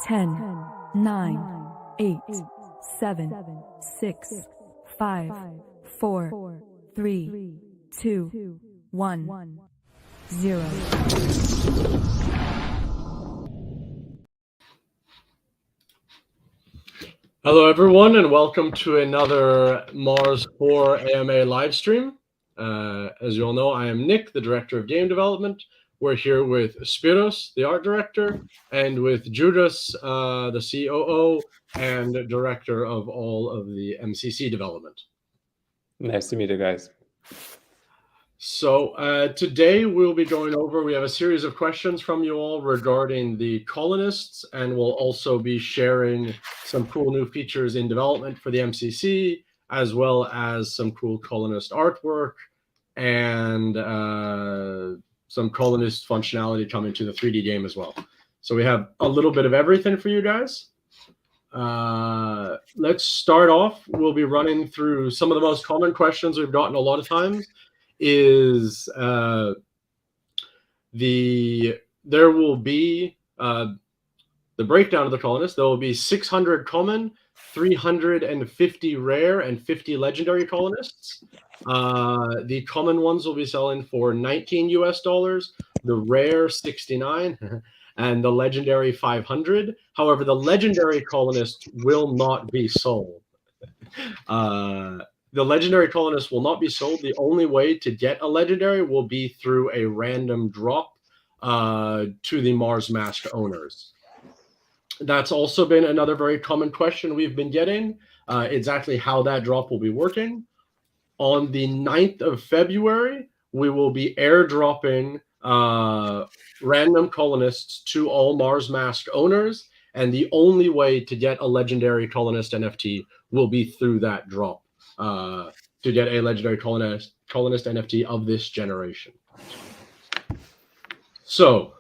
10, 9, 8, 7, 6, 5, 4, 3, 2, 1, 0. Hello, everyone, and welcome to another Mars4 AMA live stream. As you all know, I am Nick, the Director of Game Development. We're here with Spiros, the Art Director, and with Judas, the COO and Director of all of the MCC development. Nice to meet you guys. So today we'll be going over, we have a series of questions from you all regarding the Colonists, and we'll also be sharing some cool new features in development for the MCC, as well as some cool Colonist artwork and some Colonist functionality coming to the 3D game as well. So we have a little bit of everything for you guys. Let's start off. We'll be running through some of the most common questions we've gotten a lot of times. Is there will be the breakdown of the colonists. There will be 600 common, 350 rare, and 50 legendary colonists. The common ones will be selling for $19 US, the rare 69, and the legendary 500. However, the legendary colonists will not be sold. The legendary colonists will not be sold. The only way to get a legendary will be through a random drop to the MarsMask owners. That's also been another very common question we've been getting, exactly how that drop will be working. On the 9th of February, we will be airdropping random colonists to all MarsMask owners, and the only way to get a legendary colonist NFT will be through that drop. To get a legendary colonist NFT of this generation. So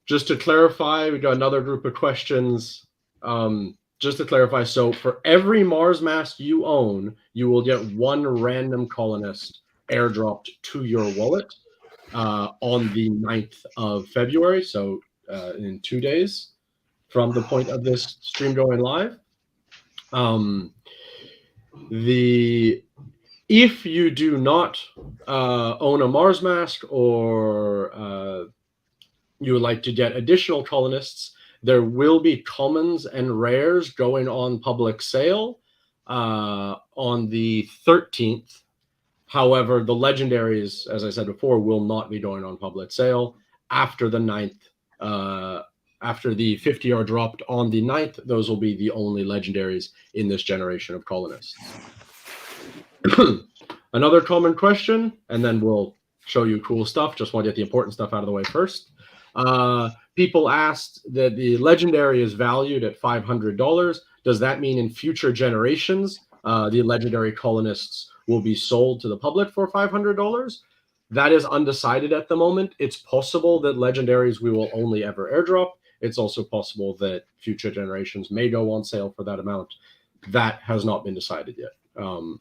just to clarify, we got another group of questions. Just to clarify, so for every MarsMask you own, you will get one random colonist airdropped to your wallet on the 9th of February. So in 2 days from the point of this stream going live. If you do not own a MarsMask, or you would like to get additional colonists, there will be commons and rares going on public sale on the 13th. However, the legendaries, as I said before, will not be going on public sale after the 9th. After the 50 are dropped on the 9th, those will be the only legendaries in this generation of colonists. Another common question, and then we'll show you cool stuff. Just want to get the important stuff out of the way first. People asked that the legendary is valued at $500. Does that mean in future generations, the legendary colonists will be sold to the public for $500? That is undecided at the moment. It's possible that legendaries we will only ever airdrop. It's also possible that future generations may go on sale for that amount. That has not been decided yet.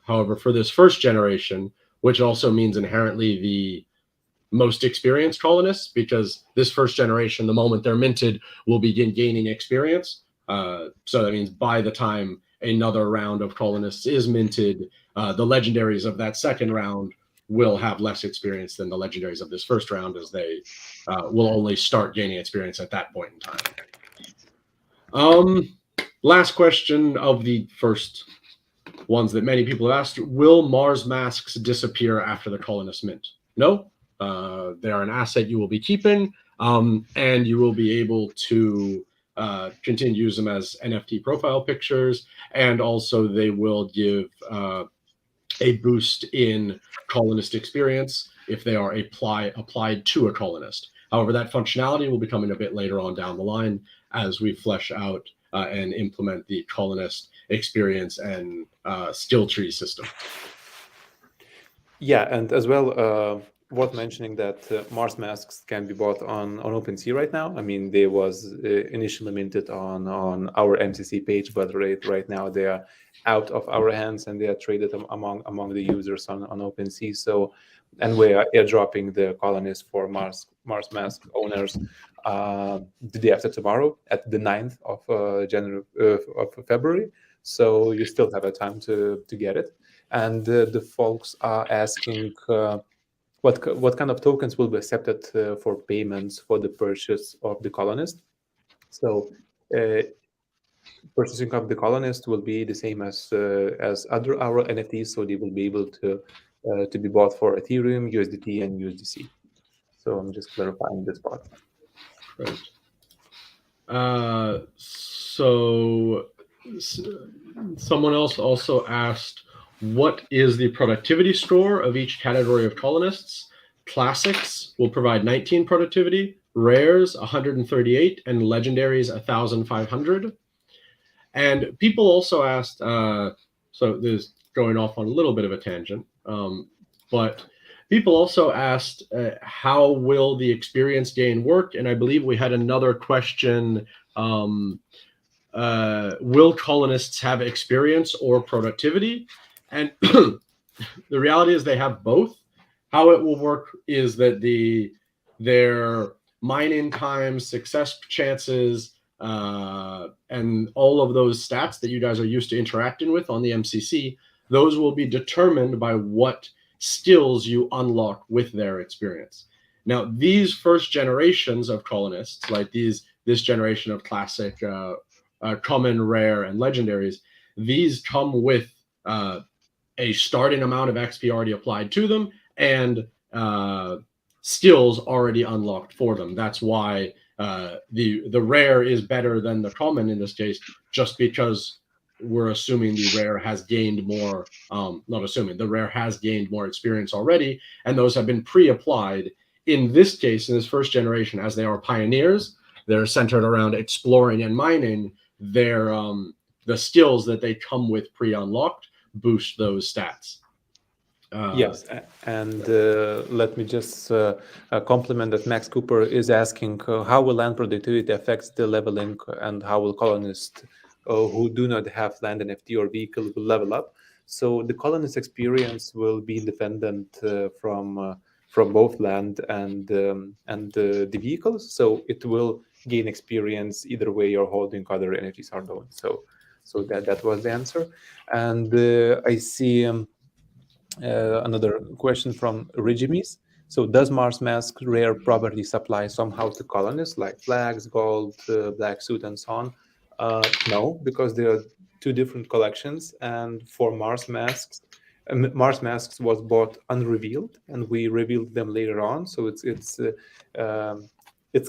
However, for this first generation, which also means inherently the most experienced colonists, because this first generation, the moment they're minted, will begin gaining experience. So that means by the time another round of colonists is minted, the legendaries of that second round will have less experience than the legendaries of this first round, as they will only start gaining experience at that point in time. Last question of the first ones that many people have asked: will MarsMasks disappear after the colonist mint? No, they are an asset you will be keeping, and you will be able to continue to use them as NFT profile pictures, and also they will give a boost in colonist experience if they are applied to a colonist. However, that functionality will be coming a bit later on down the line as we flesh out and implement the colonist experience and skill tree system. Yeah, and as well, worth mentioning that MarsMasks can be bought on OpenSea right now. I mean, they was initially minted on our MCC page, but right now they are out of our hands and they are traded among the users on OpenSea. So, and we are airdropping the Colonists for MarsMask owners the day after tomorrow at the 9th of February. So you still have a time to get it. And the folks are asking what kind of tokens will be accepted for payments for the purchase of the Colonist. So purchasing of the Colonist will be the same as other our NFTs, so they will be able to be bought for Ethereum, USDT, and USDC. So I'm just clarifying this part. Right. So someone else also asked, what is the productivity score of each category of colonists? Classics will provide 19 productivity, rares 138, and legendaries 1,500. And people also asked, so this is going off on a little bit of a tangent, but people also asked, how will the experience gain work? And I believe we had another question, will colonists have experience or productivity? And the reality is they have both. How it will work is that their mining time, success chances, and all of those stats that you guys are used to interacting with on the MCC, those will be determined by what skills you unlock with their experience. Now, these first generations of colonists, like this generation of classic, common, rare, and legendaries, these come with a starting amount of XP already applied to them and skills already unlocked for them. That's why the rare is better than the common in this case, just because we're assuming the rare has gained more, not assuming, the rare has gained more experience already, and those have been pre-applied. In this case, in this first generation, as they are pioneers, they're centered around exploring and mining. The skills that they come with pre-unlocked boost those stats. Yes, and let me just compliment that Max Cooper is asking how will land productivity affects the leveling and how will colonists who do not have land NFT or vehicle will level up. So the colonist experience will be independent from both land and the vehicles. So it will gain experience either way you're holding other NFTs are going. So that was the answer. And I see another question from Regimes. So does MarsMask rare property supply somehow to colonists like flags, gold, black suit, and so on? No, because there are two different collections. And for MarsMasks, MarsMasks was bought unrevealed, and we revealed them later on. So it's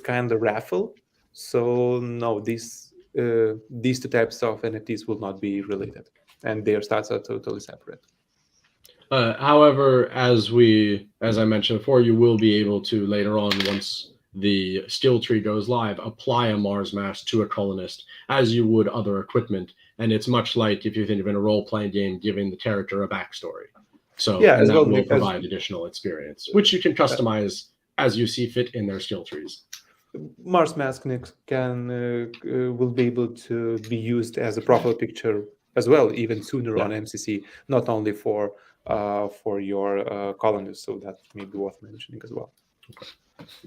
kind of raffle. So no, these two types of NFTs will not be related, and their stats are totally separate. However, as I mentioned before, you will be able to later on, once the skill tree goes live, apply a MarsMask to a colonist as you would other equipment. And it's much like if you think of in a role-playing game, giving the character a backstory. So yeah, that will provide additional experience, which you can customize as you see fit in their skill trees. MarsMask will be able to be used as a profile picture as well, even sooner on MCC, not only for your colonists. So that may be worth mentioning as well. Okay.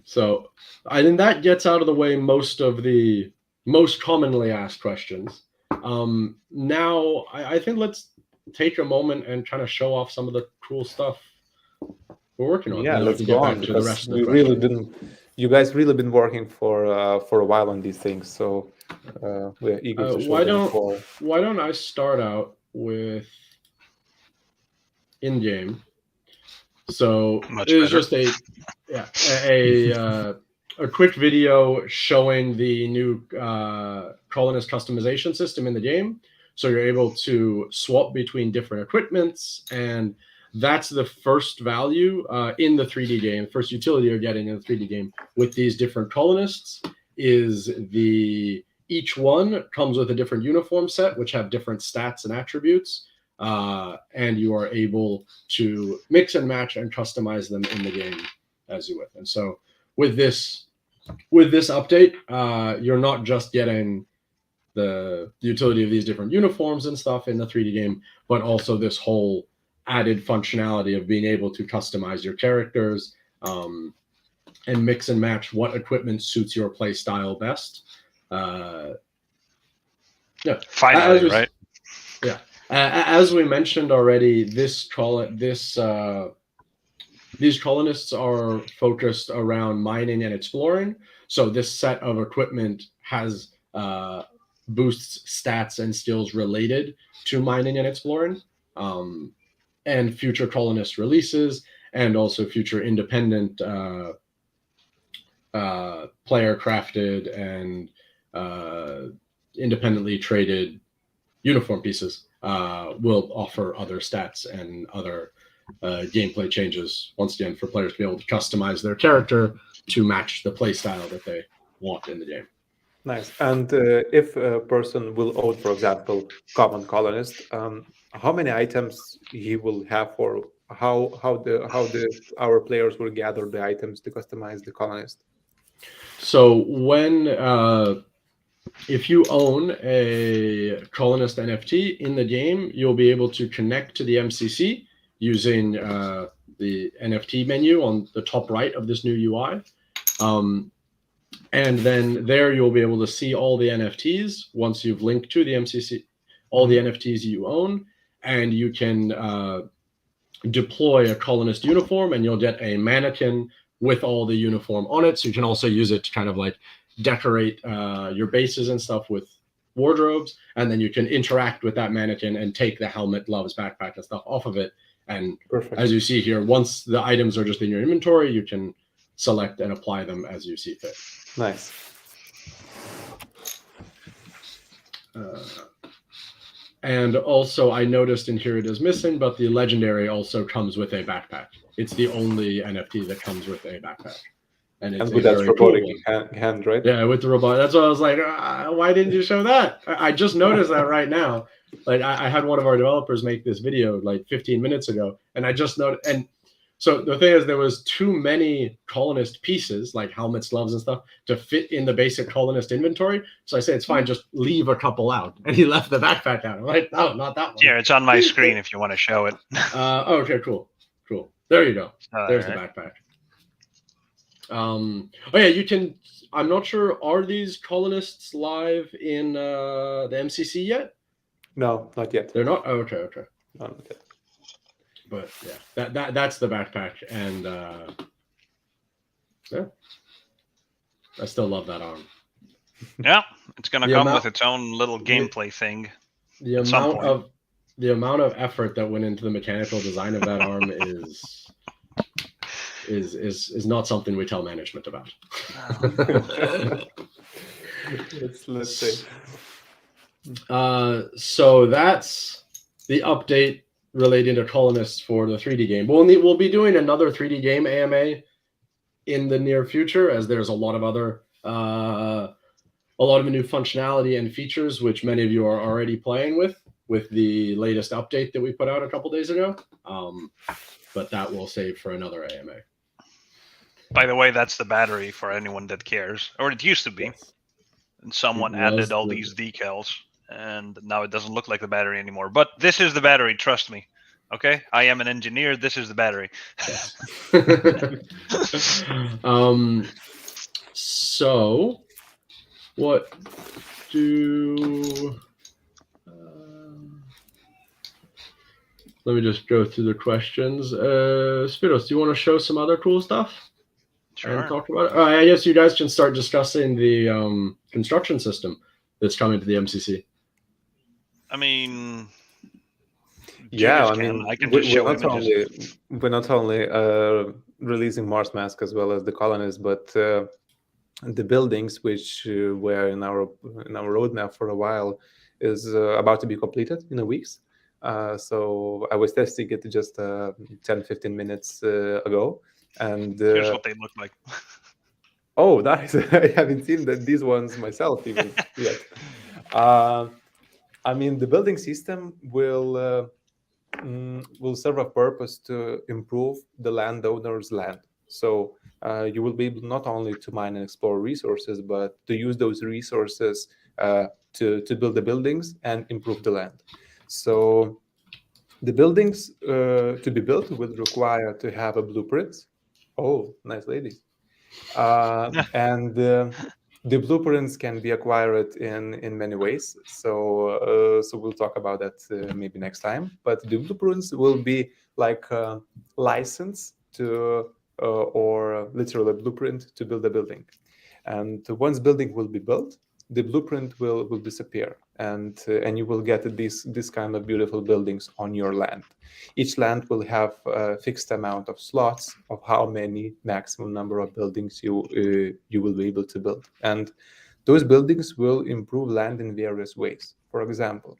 So I think that gets out of the way most of the most commonly asked questions. Now I think let's take a moment and kind of show off some of the cool stuff we're working on. Yeah, let's go on, because you guys really been working for a while on these things, so we're eager to show why don't I start out with in-game? So it's just a quick video showing the new colonist customization system in the game. So you're able to swap between different equipments, and that's the first value in the 3D game. First utility you're getting in the 3D game with these different colonists is each one comes with a different uniform set, which have different stats and attributes. and you are able to mix and match and customize them in the game as you would. And so with this update, you're not just getting the utility of these different uniforms and stuff in the 3D game, but also this whole added functionality of being able to customize your characters and mix and match what equipment suits your play style best. Yeah, finally, right? Yeah, as we mentioned already, these colonists are focused around mining and exploring. So this set of equipment has boosts stats and skills related to mining and exploring, and future colonist releases, and also future independent player crafted and independently traded uniform pieces will offer other stats and other gameplay changes, once again, for players to be able to customize their character to match the play style that they want in the game. Nice. And if a person will own, for example, common colonist, how many items he will have, or how our players will gather the items to customize the colonist? So when if you own a Colonist NFT in the game, you'll be able to connect to the MCC using the NFT menu on the top right of this new UI. And then there you'll be able to see all the NFTs once you've linked to the MCC, all the NFTs you own, and you can deploy a Colonist uniform, and you'll get a mannequin with all the uniform on it. So you can also use it to kind of like decorate your bases and stuff with wardrobes, and then you can interact with that mannequin and take the helmet, gloves, backpack, and stuff off of it. And Perfect. As you see here, once the items are just in your inventory, you can select and apply them as you see fit. Nice. And also, I noticed in here it is missing, but the legendary also comes with a backpack. It's the only NFT that comes with a backpack. And it's with that robotic hand, right? Yeah, with the robot. That's why I was like, why didn't you show that? I just noticed that right now. Like, I had one of our developers make this video like 15 minutes ago, and I just noticed. And so the thing is, there was too many colonist pieces, like helmets, gloves, and stuff, to fit in the basic colonist inventory. So I said, it's fine, just leave a couple out. And he left the backpack out. I'm like, no, not that one. Yeah, it's on my screen if you want to show it. Okay, cool. There you go. There's right. the backpack. Oh yeah, you can. I'm not sure. Are these colonists live in the MCC yet? No, not yet. They're not. Oh, okay. No, not yet. But yeah, that's the backpack, and yeah, I still love that arm. Yeah, it's gonna come with its own little gameplay thing. The amount of effort that went into the mechanical design of that arm is not something we tell management about. Let's say. So that's the update relating to colonists for the 3D game. We'll be doing another 3D game AMA in the near future, as there's a lot of other new functionality and features which many of you are already playing with the latest update that we put out a couple days ago. But that we'll save for another AMA. By the way, that's the battery for anyone that cares, or it used to be. Yes. And someone added all these decals, and now it doesn't look like the battery anymore. But this is the battery, trust me. Okay, I am an engineer. This is the battery. Yes. So, what do? Let me just go through the questions. Spiros, do you want to show some other cool stuff? Sure. And talk about it? I guess you guys can start discussing the construction system that's coming to the MCC. I mean, yeah, I can just show images. We're not only releasing MarsMask as well as the Colonists, but the buildings which were in our roadmap for a while is about to be completed in a weeks. So I was testing it just 10-15 minutes ago, and here's what they look like. Oh, nice! I haven't seen these ones myself even yet. I mean, the building system will will serve a purpose to improve the landowner's land. So you will be able not only to mine and explore resources, but to use those resources to build the buildings and improve the land. So the buildings to be built will require to have a blueprint. Oh, nice ladies. And the blueprints can be acquired in many ways. So we'll talk about that maybe next time. But the blueprints will be like a license to or literally a blueprint to build a building. And once building will be built, the blueprint will disappear, and you will get this kind of beautiful buildings on your land. Each land will have a fixed amount of slots of how many maximum number of buildings you will be able to build, and those buildings will improve land in various ways. For example,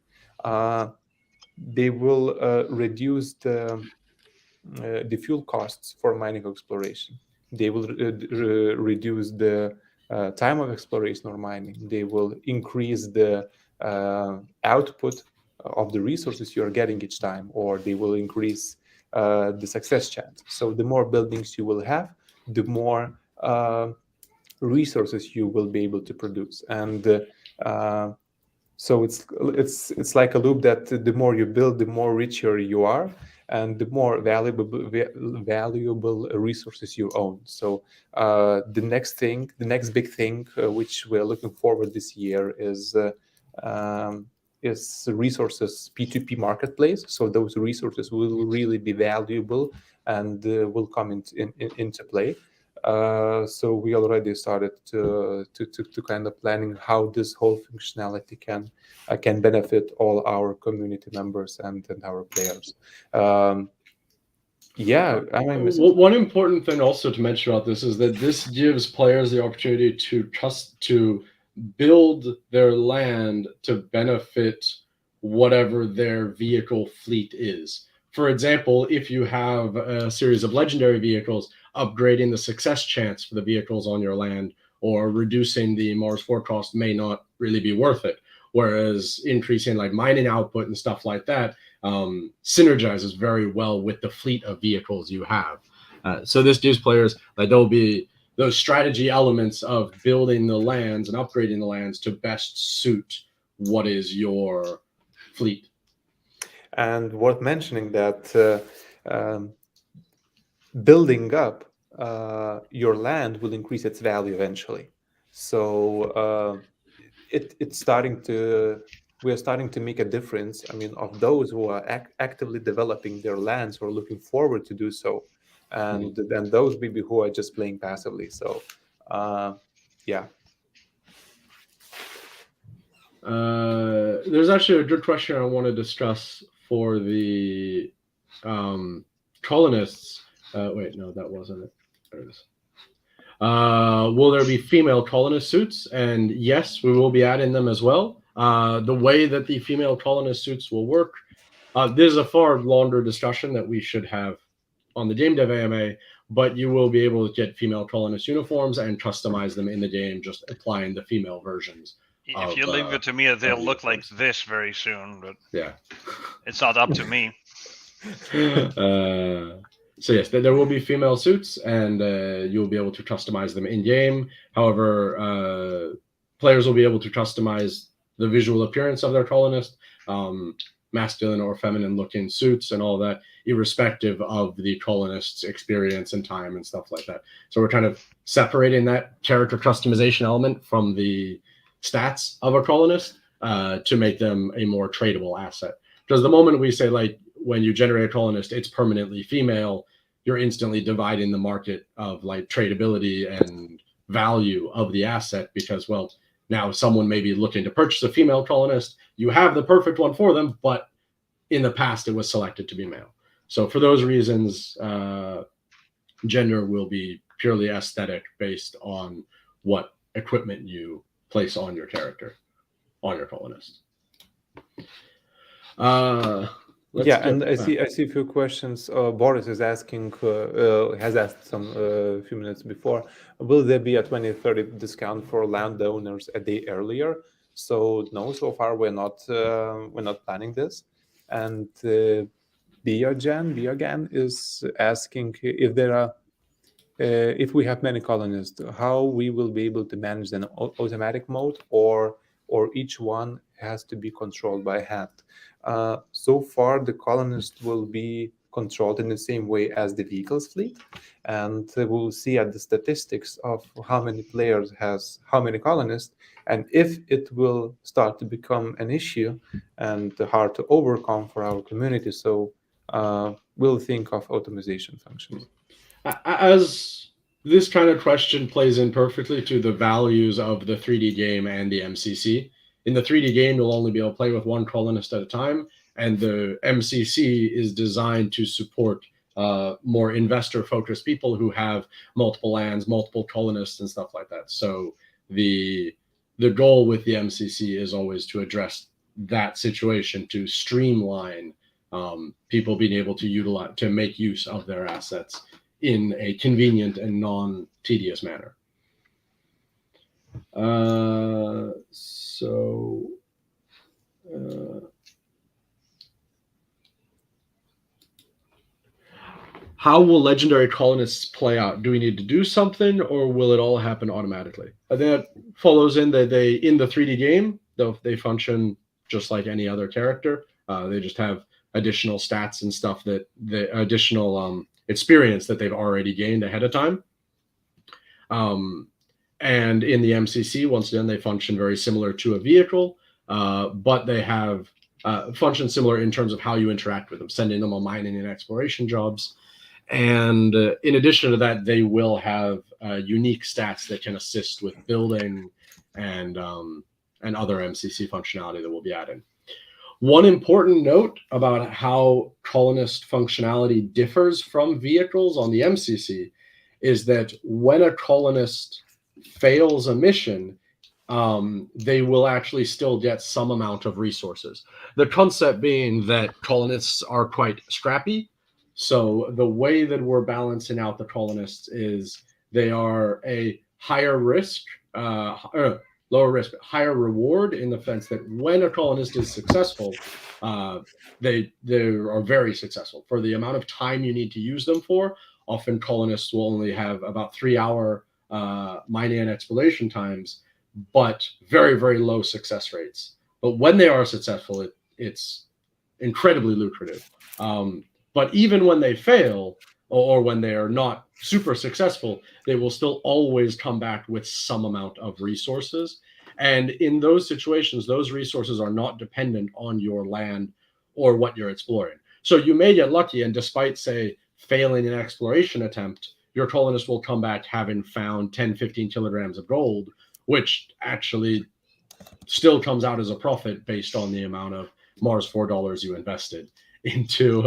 they will reduce the fuel costs for mining exploration. They will reduce the time of exploration or mining. They will increase the output of the resources you are getting each time, or they will increase the success chance. So the more buildings you will have, the more resources you will be able to produce. And so it's like a loop that the more you build, the more richer you are, and the more valuable resources you own. So the next big thing, which we're looking forward this year is resources P2P marketplace. So those resources will really be valuable and will come into play. So we already started to kind of planning how this whole functionality can benefit all our community members and our players. Yeah, am I missing? One important thing also to mention about this is that this gives players the opportunity to build their land to benefit whatever their vehicle fleet is. For example, if you have a series of legendary vehicles, upgrading the success chance for the vehicles on your land or reducing the Mars4 cost may not really be worth it. Whereas increasing like mining output and stuff like that synergizes very well with the fleet of vehicles you have. So this gives players, like, there'll be those strategy elements of building the lands and upgrading the lands to best suit what is your fleet. And worth mentioning that building up your land will increase its value eventually. So we're starting to make a difference. I mean, of those who are actively developing their lands or looking forward to do so, and then those maybe who are just playing passively. So, yeah. There's actually a good question I want to discuss for the colonists. Wait, no, that wasn't it. There it is. Will there be female colonist suits? And yes, we will be adding them as well. The way that the female colonist suits will work, this is a far longer discussion that we should have on the Game Dev AMA, but you will be able to get female colonist uniforms and customize them in the game, just applying the female versions. If you leave it to me, they'll look like this very soon, but yeah, it's not up to me. So yes, there will be female suits, and you'll be able to customize them in game. However, players will be able to customize the visual appearance of their colonist, masculine or feminine looking suits and all that, irrespective of the colonist's experience and time and stuff like that. So we're kind of separating that character customization element from the stats of a colonist to make them a more tradable asset. Because the moment we say, like, when you generate a colonist, it's permanently female, you're instantly dividing the market of like tradability and value of the asset, because, well, now someone may be looking to purchase a female colonist. You have the perfect one for them, but in the past it was selected to be male. So for those reasons, gender will be purely aesthetic based on what equipment you place on your character, on your colonist. Yeah, and I see a few questions. Boris is asking, has asked a few minutes before, will there be a 20-30 discount for landowners a day earlier? So no, so far we're not planning this, and Biogan is asking if there are, if we have many colonists, how we will be able to manage them automatic mode, or each one has to be controlled by hand. So far, the colonists will be controlled in the same way as the vehicles fleet, and we'll see at the statistics of how many players has how many colonists, and if it will start to become an issue and hard to overcome for our community. So we'll think of optimization functions. As this kind of question plays in perfectly to the values of the 3D game and the MCC. In the 3D game, you'll only be able to play with one colonist at a time, and the MCC is designed to support more investor-focused people who have multiple lands, multiple colonists, and stuff like that. So the goal with the MCC is always to address that situation, to streamline people being able to utilize, to make use of their assets in a convenient and non-tedious manner. How will legendary colonists play out? Do we need to do something, or will it all happen automatically? I think that follows in that they, in the 3D game, though they function just like any other character. They just have additional stats and stuff, that the additional experience that they've already gained ahead of time. And in the MCC, once again, they function very similar to a vehicle, but they have function similar in terms of how you interact with them, sending them on mining and exploration jobs. And in addition to that, they will have unique stats that can assist with building and other MCC functionality that will be added. One important note about how colonist functionality differs from vehicles on the MCC is that when a colonist fails a mission, they will actually still get some amount of resources. The concept being that colonists are quite scrappy. So the way that we're balancing out the colonists is they are a higher risk, lower risk, but higher reward, in the sense that when a colonist is successful, they are very successful. For the amount of time you need to use them for, often colonists will only have about 3-hour mining and exploration times, but very, very low success rates. But when they are successful, it's incredibly lucrative. But even when they fail, or when they are not super successful, they will still always come back with some amount of resources. And in those situations, those resources are not dependent on your land or what you're exploring. So you may get lucky, and despite, say, failing an exploration attempt, your colonist will come back having found 10, 15 kilograms of gold, which actually still comes out as a profit based on the amount of Mars4 you invested into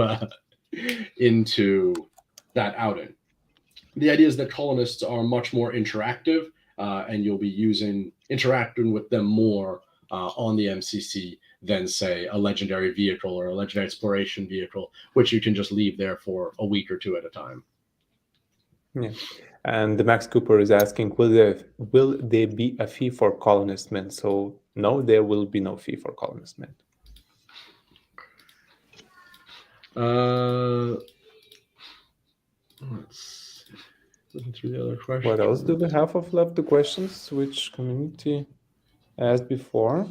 that outing. The idea is that colonists are much more interactive, and you'll be interacting with them more on the MCC than, say, a legendary vehicle or a legendary exploration vehicle, which you can just leave there for a week or two at a time. Yeah. And the Max Cooper is asking, will there be a fee for colonist mint? So no, there will be no fee for colonist mint. Let's listen through the other questions. What else do we have of left? The questions which community asked before.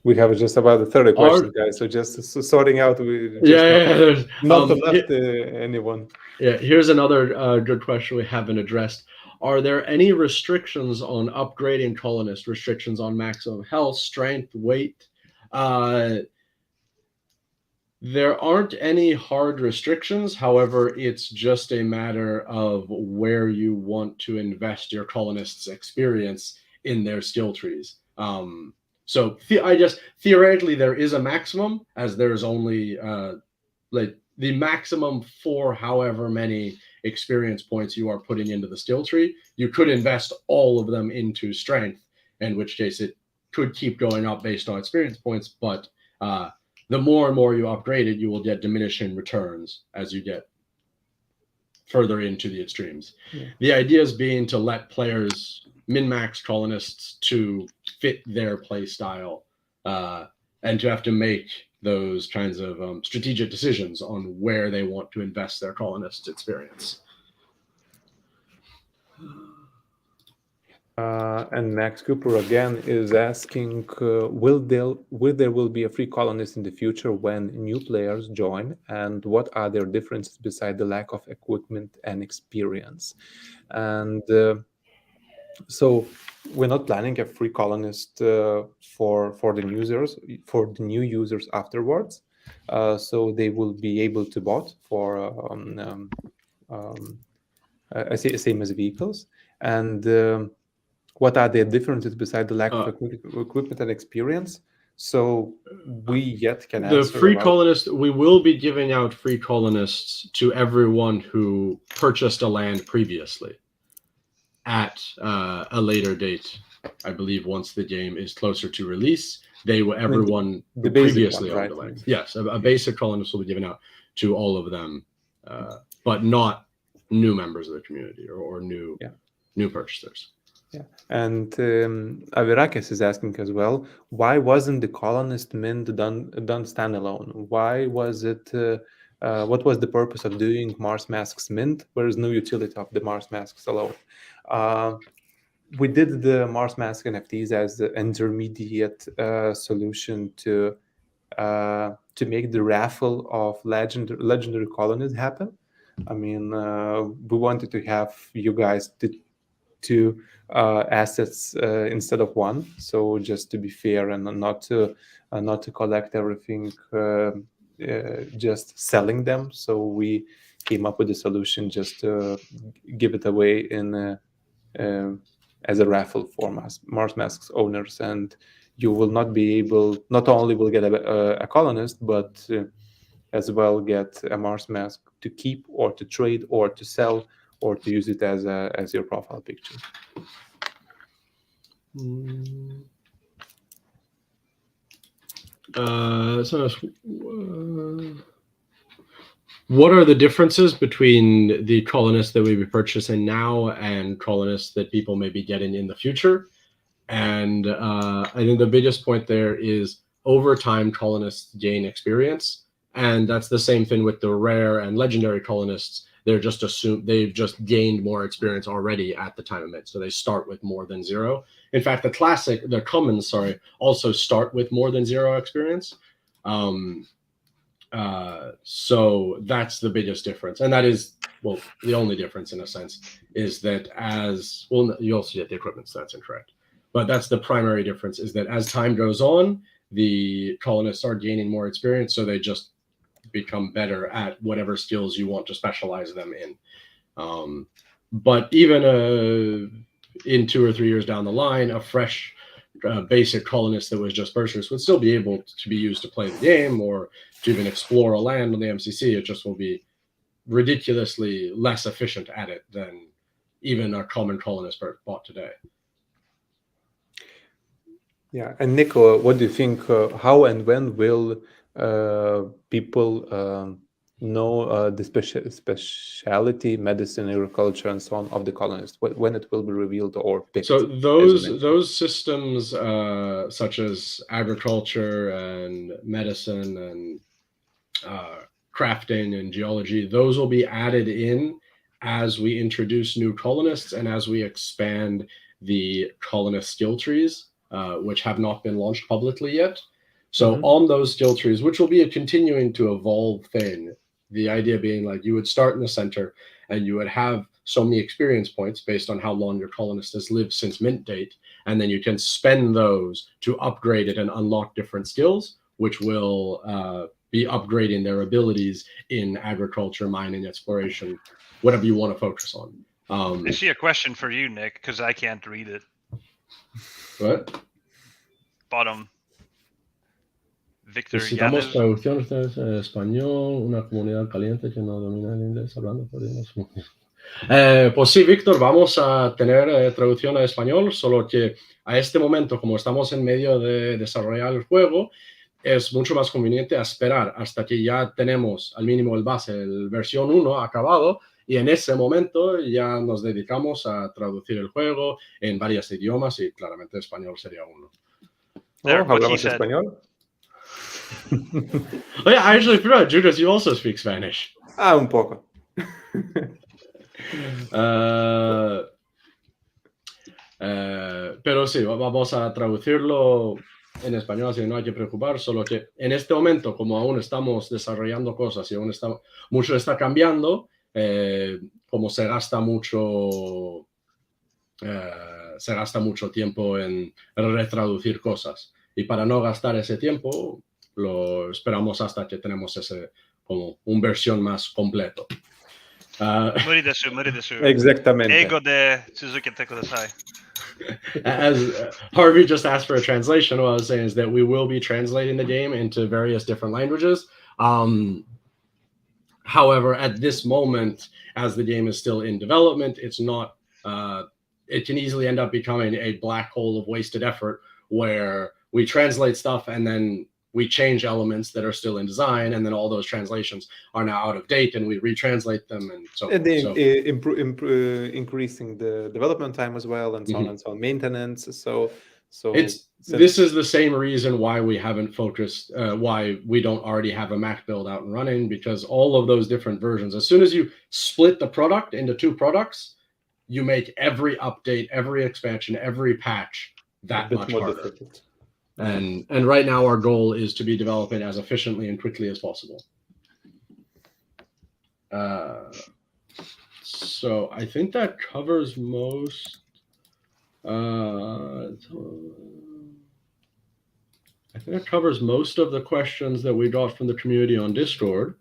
We have just about the 30 questions, guys. So just sorting out. Not left anyone. Yeah, here's another good question we haven't addressed. Are there any restrictions on upgrading colonists? Restrictions on maximum health, strength, weight? There aren't any hard restrictions. However, it's just a matter of where you want to invest your colonists' experience in their skill trees. So I guess theoretically there is a maximum, as there's only like the maximum for however many experience points you are putting into the skill tree. You could invest all of them into strength, in which case it could keep going up based on experience points, but the more and more you upgrade it, you will get diminishing returns as you get further into the extremes. Yeah. The idea is being to let players min-max colonists to fit their play style and to have to make those kinds of strategic decisions on where they want to invest their colonist experience. And Max Cooper again is asking, will there will be a free colonist in the future when new players join, and what are their differences beside the lack of equipment and experience? And so we're not planning a free colonist for the new users afterwards. So they will be able to bot for same as vehicles. And what are the differences beside the lack of equipment and experience? So we yet can answer. The free colonist, we will be giving out free colonists to everyone who purchased a land previously at a later date. I believe once the game is closer to release, everyone the previously one, owned a land. Yes, a basic colonist will be given out to all of them, but not new members of the community or new purchasers. Yeah, and Avirakis is asking as well, why wasn't the colonist mint done standalone? Why was it? What was the purpose of doing MarsMasks mint? There is no utility of the MarsMasks alone. We did the MarsMask NFTs as the intermediate solution to make the raffle of legendary colonists happen. I mean, we wanted to have you guys two assets instead of one, so just to be fair and not to collect everything just selling them. So we came up with a solution just to give it away in as a raffle for MarsMasks owners, and you will not only will get a colonist, but as well get a MarsMask to keep or to trade or to sell or to use it as your profile picture. What are the differences between the colonists that we be purchasing now and colonists that people may be getting in the future? And I think the biggest point there is over time colonists gain experience, and that's the same thing with the rare and legendary colonists. They've just gained more experience already at the time of mint, so they start with more than 0. In fact, the commons, also start with more than 0 experience. So that's the biggest difference, and that is, well, the only difference in a sense is that you also get the equipment, so that's incorrect. But that's the primary difference, is that as time goes on, the colonists are gaining more experience, so they just become better at whatever skills you want to specialize them in. But even in 2 or 3 years down the line, a fresh basic colonist that was just purchased would still be able to be used to play the game or to even explore a land on the MCC. It just will be ridiculously less efficient at it than even a common colonist bought today. Yeah, and Nico, what do you think? How and when will people know the speciality, medicine, agriculture, and so on of the colonists? When it will be revealed or picked? So those systems, such as agriculture and medicine and crafting and geology, those will be added in as we introduce new colonists and as we expand the colonist skill trees, which have not been launched publicly yet. So on those skill trees, which will be a continuing to evolve thing, the idea being like you would start in the center and you would have so many experience points based on how long your colonist has lived since mint date, and then you can spend those to upgrade it and unlock different skills, which will be upgrading their abilities in agriculture, mining, exploration, whatever you want to focus on. I see a question for you, Nick, because I can't read it. What? Bottom. Victor Necesitamos Yanes. traducciones en español, una comunidad caliente que no domina el inglés hablando por ellos. Pues sí, Víctor, vamos a tener traducción a español, solo que a este momento, como estamos en medio de desarrollar el juego, es mucho más conveniente esperar hasta que ya tenemos al mínimo el base, el versión 1 acabado, y en ese momento ya nos dedicamos a traducir el juego en varios idiomas y claramente español sería uno. There, what he hablamos said. español. Oh, yeah, I actually forgot, Judas, you also speak Spanish. Un poco. Pero sí, vamos a traducirlo en español, así que no hay que preocupar, solo que en este momento, como aún estamos desarrollando cosas y aún mucho está cambiando, como se gasta mucho tiempo en retraducir cosas. Y para no gastar ese tiempo, lo esperamos hasta que tenemos como un versión más completo. Exactamente. Ego de Suzuki te kudasai. As Harvey just asked for a translation, what I was saying is that we will be translating the game into various different languages. However, at this moment, as the game is still in development, it's not. It can easily end up becoming a black hole of wasted effort where we translate stuff and then we change elements that are still in design, and then all those translations are now out of date, and we retranslate them, and so. And increasing the development time as well, and so on and so on, maintenance. So this is the same reason why we haven't focused, why we don't already have a Mac build out and running, because all of those different versions, as soon as you split the product into two products, you make every update, every expansion, every patch that much harder. Difficult. And right now our goal is to be developing as efficiently and quickly as possible. So I think that covers most. I think that covers most of the questions that we got from the community on Discord.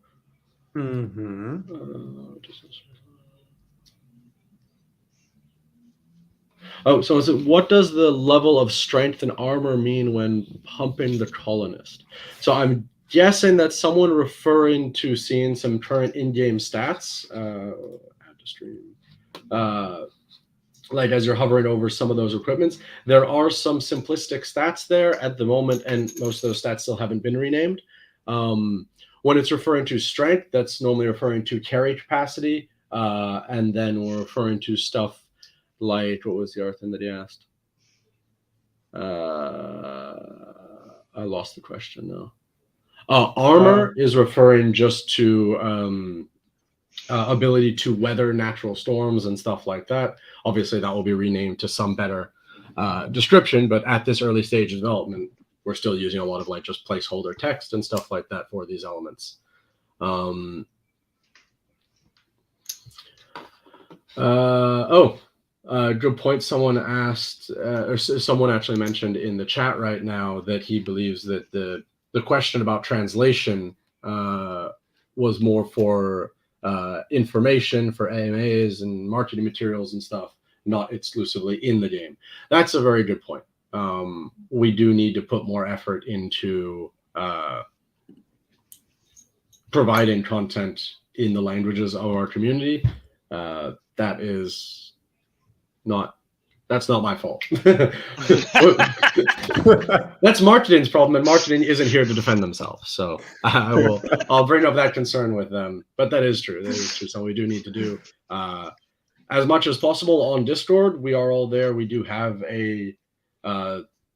So is it, what does the level of strength and armor mean when pumping the Colonist? So I'm guessing that's someone referring to seeing some current in-game stats. Add to stream. Like as you're hovering over some of those equipments, there are some simplistic stats there at the moment, and most of those stats still haven't been renamed. When it's referring to strength, that's normally referring to carry capacity, and then we're referring to stuff like, what was the other thing that he asked? I lost the question now. Armor is referring just to ability to weather natural storms and stuff like that. Obviously, that will be renamed to some better description, but at this early stage of development, we're still using a lot of like just placeholder text and stuff like that for these elements. Good point. Someone asked, or someone actually mentioned in the chat right now that he believes that the question about translation was more for information for AMAs and marketing materials and stuff, not exclusively in the game. That's a very good point. We do need to put more effort into providing content in the languages of our community. That's not my fault. That's marketing's problem, and marketing isn't here to defend themselves. So I'll bring up that concern with them. But that is true. That is true. So we do need to do as much as possible on Discord. We are all there. We do have a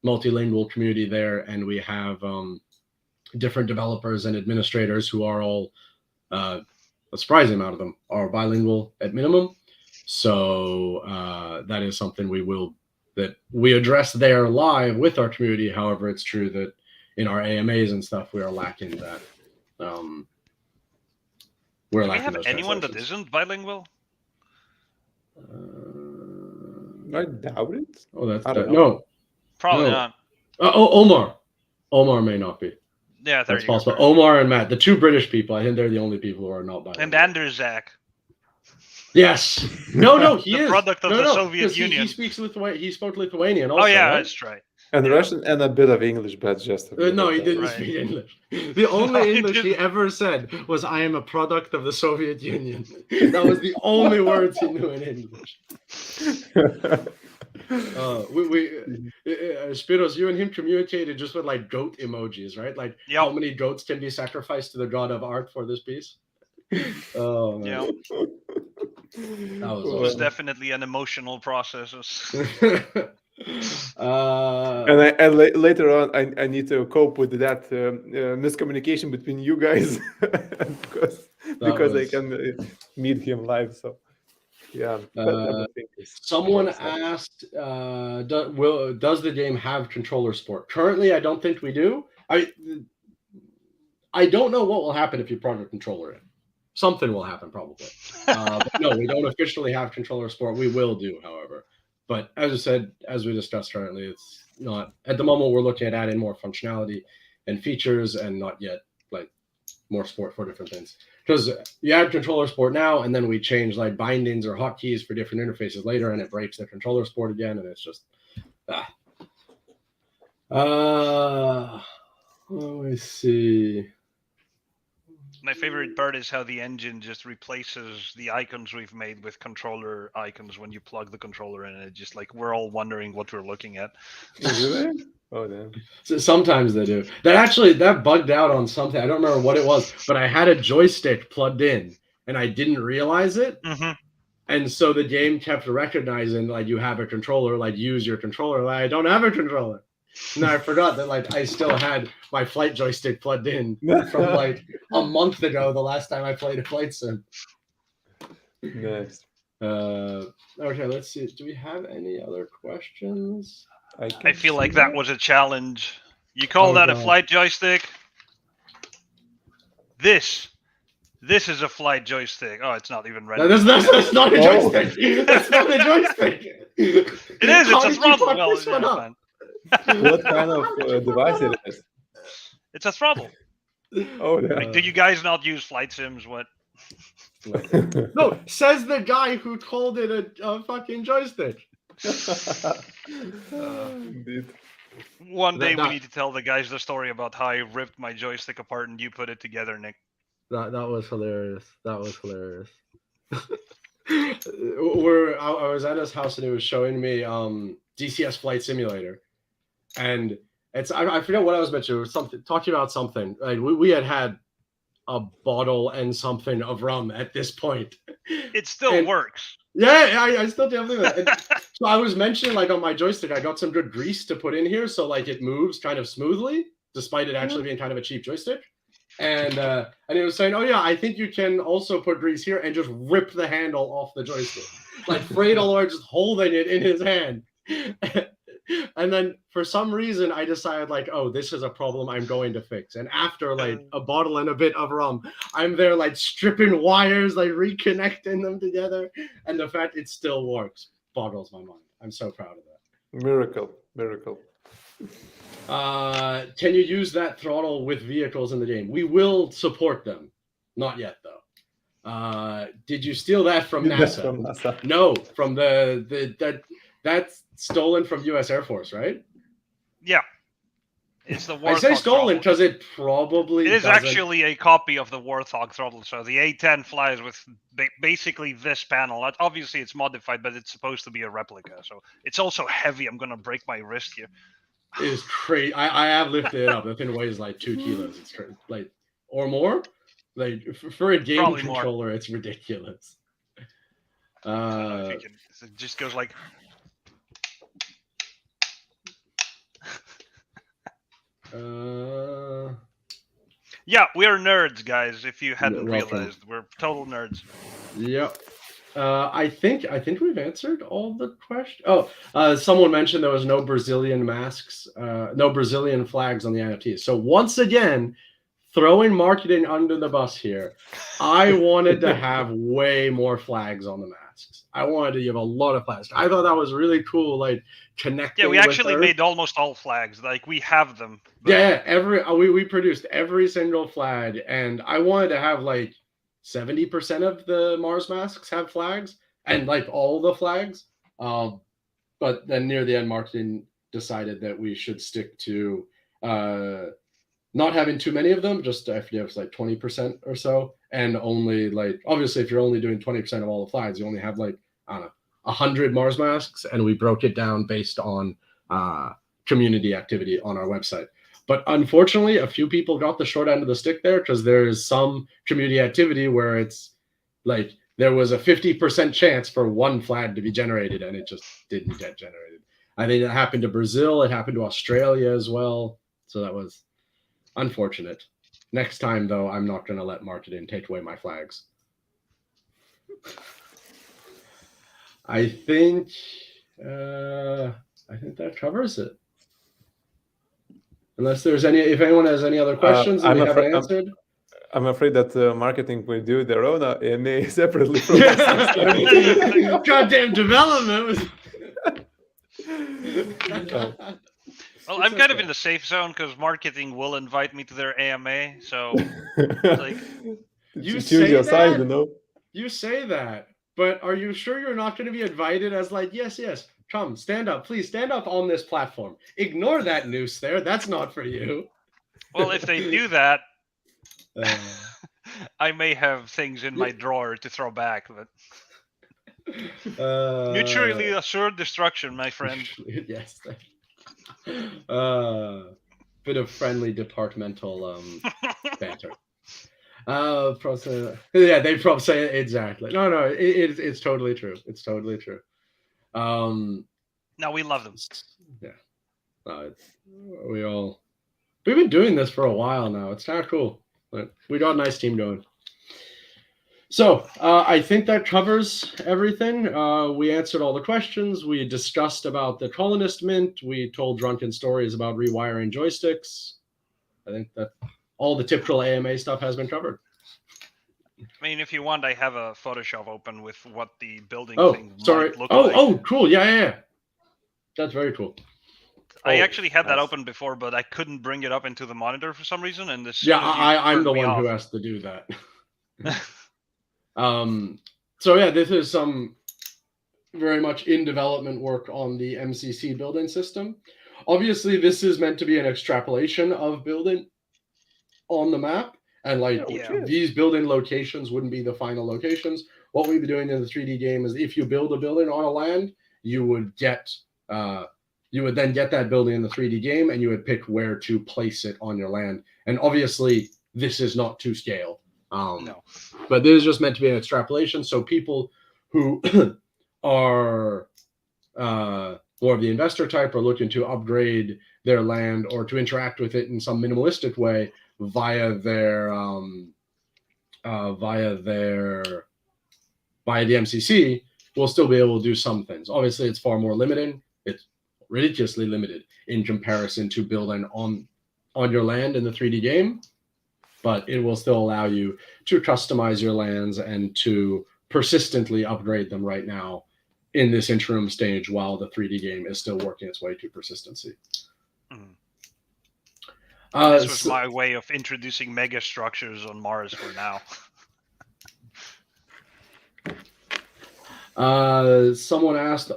multilingual community there, and we have different developers and administrators who are all a surprising amount of them are bilingual at minimum. So that is something that we address there live with our community. However, it's true that in our AMAs and stuff, we are lacking that. Do we have anyone that isn't bilingual? I doubt it. Oh, that's no. Probably no. not. Omar may not be. Yeah, that's possible. Omar and Matt, the two British people, I think they're the only people who are not bilingual. And Anders Zach. Yes. No, he is. Product of the Soviet Union. He spoke Lithuanian also. Oh, yeah, right? that's right. And Russian and a bit of English, but just a bit. No, he didn't speak English. The only English he ever said was, "I am a product of the Soviet Union." That was the only words he knew in English. Spiros, you and him communicated just with like goat emojis, right? Like how many goats can be sacrificed to the god of art for this piece? Oh, man. Yeah. It was definitely an emotional process. Later on, I need to cope with that miscommunication between you guys because I can meet him live. So yeah, everything is someone asked, does the game have controller support? Currently, I don't think we do. I don't know what will happen if you plug a controller in. Something will happen probably. But no, we don't officially have controller support. We will do, however. But as I said, as we discussed currently, it's not at the moment. We're looking at adding more functionality and features, and not yet like more support for different things. Because you add controller support now, and then we change like bindings or hotkeys for different interfaces later, and it breaks the controller support again, and it's just let me see. My favorite part is how the engine just replaces the icons we've made with controller icons when you plug the controller in. It just like we're all wondering what we're looking at. Oh, damn. So sometimes they do. That bugged out on something. I don't remember what it was, but I had a joystick plugged in and I didn't realize it. Mm-hmm. And so the game kept recognizing like you have a controller, like use your controller. Like I don't have a controller. And I forgot that like I still had my flight joystick plugged in from like a month ago, the last time I played a flight sim. Nice. Okay, let's see. Do we have any other questions? I feel like that was a challenge. You call that a flight joystick? This is a flight joystick. Oh, it's not even ready. No, that's not a joystick. That's not a joystick. It is. It's a throttle. Well, yeah, fine. What kind of device it is? It's a throttle. Oh, like, do you guys not use flight sims? What? No, says the guy who called it a fucking joystick. Indeed. One day we need to tell the guys the story about how I ripped my joystick apart and you put it together, Nick. That was hilarious. That was hilarious. I was at his house and he was showing me DCS Flight Simulator. And I forget what I was mentioning. It was something talking about something. Like we had a bottle and something of rum at this point. It still works. Yeah, I still can't believe that. So I was mentioning like on my joystick, I got some good grease to put in here, so like it moves kind of smoothly, despite it actually being kind of a cheap joystick. And he was saying, oh yeah, I think you can also put grease here and just rip the handle off the joystick, like Fredo just holding it in his hand. And then for some reason I decided like, oh, this is a problem I'm going to fix. And after like a bottle and a bit of rum, I'm there like stripping wires, like reconnecting them together. And the fact it still works boggles my mind. I'm so proud of that. Miracle. Can you use that throttle with vehicles in the game? We will support them. Not yet though. Did you steal that from NASA? From NASA. No, from that's stolen from U.S. Air Force, right? Yeah. It's the Warthog. I say stolen because it probably is actually a copy of the Warthog throttle. So the A10 flies with basically this panel. Obviously, it's modified, but it's supposed to be a replica. So it's also heavy. I'm going to break my wrist here. It is crazy. I have lifted it up. The thing weighs like 2 kilos. It's like or more. Like for a game Probably controller, more. It's ridiculous. It just goes like. Yeah, we are nerds, guys. If you hadn't realized, we're total nerds. Yep. I think we've answered all the questions. Someone mentioned there was no Brazilian masks, no Brazilian flags on the NFTs. So once again, throwing marketing under the bus here. I wanted to have way more flags on the masks. I wanted to give a lot of flags. I thought that was really cool, like connecting. Yeah, we actually made almost all flags. Like we have them. But... Yeah, we produced every single flag, and I wanted to have like 70% of the MarsMasks have flags, and like all the flags. But then near the end, marketing decided that we should stick to not having too many of them. Just I forget, it was like 20% or so, and only like obviously if you're only doing 20% of all the flags, you only have like I don't know 100 MarsMasks, and we broke it down based on community activity on our website. But unfortunately, a few people got the short end of the stick there because there's some community activity where it's like there was a 50% chance for one flag to be generated, and it just didn't get generated. I think it happened to Brazil. It happened to Australia as well. So that was unfortunate. Next time, though, I'm not going to let marketing take away my flags. I think that covers it. Unless there's if anyone has any other questions that we haven't answered. I'm afraid that marketing will do their own AMA separately from us. Goddamn development. Well, I'm kind of in the safe zone because marketing will invite me to their AMA. So, like, you choose your side, you know. You say that, but are you sure you're not going to be invited as like, yes, come, stand up, please stand up on this platform. Ignore that noose there. That's not for you. Well, if they do that, I may have things in my drawer to throw back, but mutually assured destruction, my friend. Yes. Bit of friendly departmental banter. Yeah, they probably say it exactly. No, it's totally true. It's totally true. No, we love them. Yeah. We've been doing this for a while now. It's kind of cool. But we got a nice team going. So I think that covers everything. We answered all the questions. We discussed about the Colonist mint. We told drunken stories about rewiring joysticks. I think that all the typical AMA stuff has been covered. I mean, if you want, I have a Photoshop open with what the building thing might look like. Oh, cool. Yeah. That's very cool. I actually had that open before, but I couldn't bring it up into the monitor for some reason. And this I'm the one who has to do that. So yeah, this is some very much in development work on the MCC building system. Obviously, this is meant to be an extrapolation of building on the map, and these building locations wouldn't be the final locations. What we'd be doing in the 3D game is if you build a building on a land, you would then get that building in the 3D game, and you would pick where to place it on your land. And obviously, this is not to scale. No. But this is just meant to be an extrapolation. So people who are more of the investor type are looking to upgrade their land or to interact with it in some minimalistic way via the MCC will still be able to do some things. Obviously, it's far more limiting. It's ridiculously limited in comparison to building on your land in the 3D game, but it will still allow you to customize your lands and to persistently upgrade them right now in this interim stage while the 3D game is still working its way to persistency. This was my way of introducing mega structures on Mars for now. Someone asked, do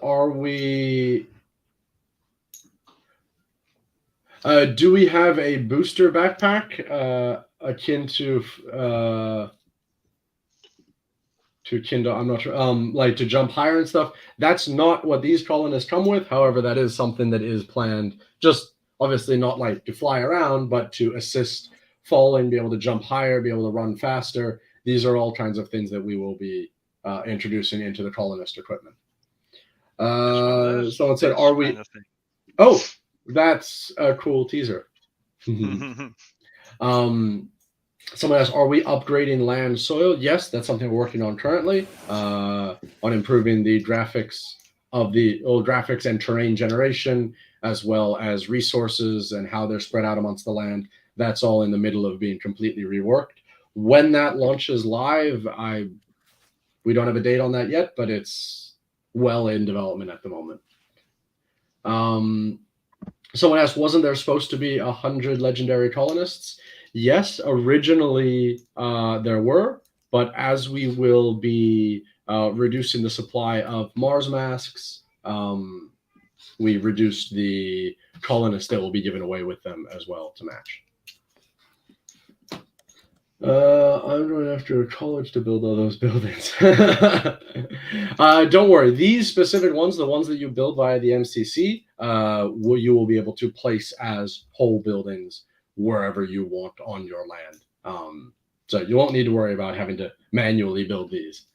we have a booster backpack akin to Kindle? I'm not sure. Like to jump higher and stuff. That's not what these colonists come with. However, that is something that is planned. Just obviously not like to fly around, but to assist falling, be able to jump higher, be able to run faster. These are all kinds of things that we will be introducing into the colonist equipment. Someone said, "Are we?" Oh, that's a cool teaser. Someone asked, are we upgrading land soil? Yes, that's something we're working on currently, on improving the graphics and terrain generation, as well as resources and how they're spread out amongst the land. That's all in the middle of being completely reworked. When that launches live, we don't have a date on that yet, but it's well in development at the moment. Someone asked, wasn't there supposed to be 100 legendary colonists? Yes, originally there were, but as we will be reducing the supply of MarsMasks, we reduced the colonists that will be given away with them as well to match. I'm going after college to build all those buildings. Don't worry. These specific ones, the ones that you build via the MCC, you will be able to place as whole buildings wherever you want on your land. So you won't need to worry about having to manually build these.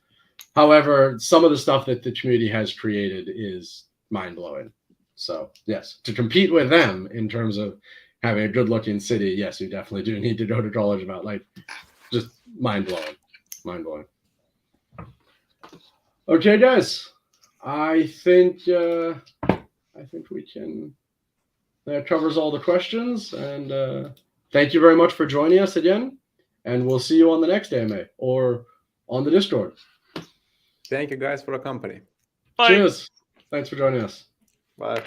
However, some of the stuff that the community has created is mind-blowing. So yes, to compete with them in terms of having a good-looking city, yes, you definitely do need to go to college about, like, just mind-blowing. Mind-blowing. Okay, guys. I think we can, that covers all the questions, and thank you very much for joining us again, and we'll see you on the next AMA or on the Discord. Thank you guys for the company. Bye. Cheers. Thanks for joining us. Bye.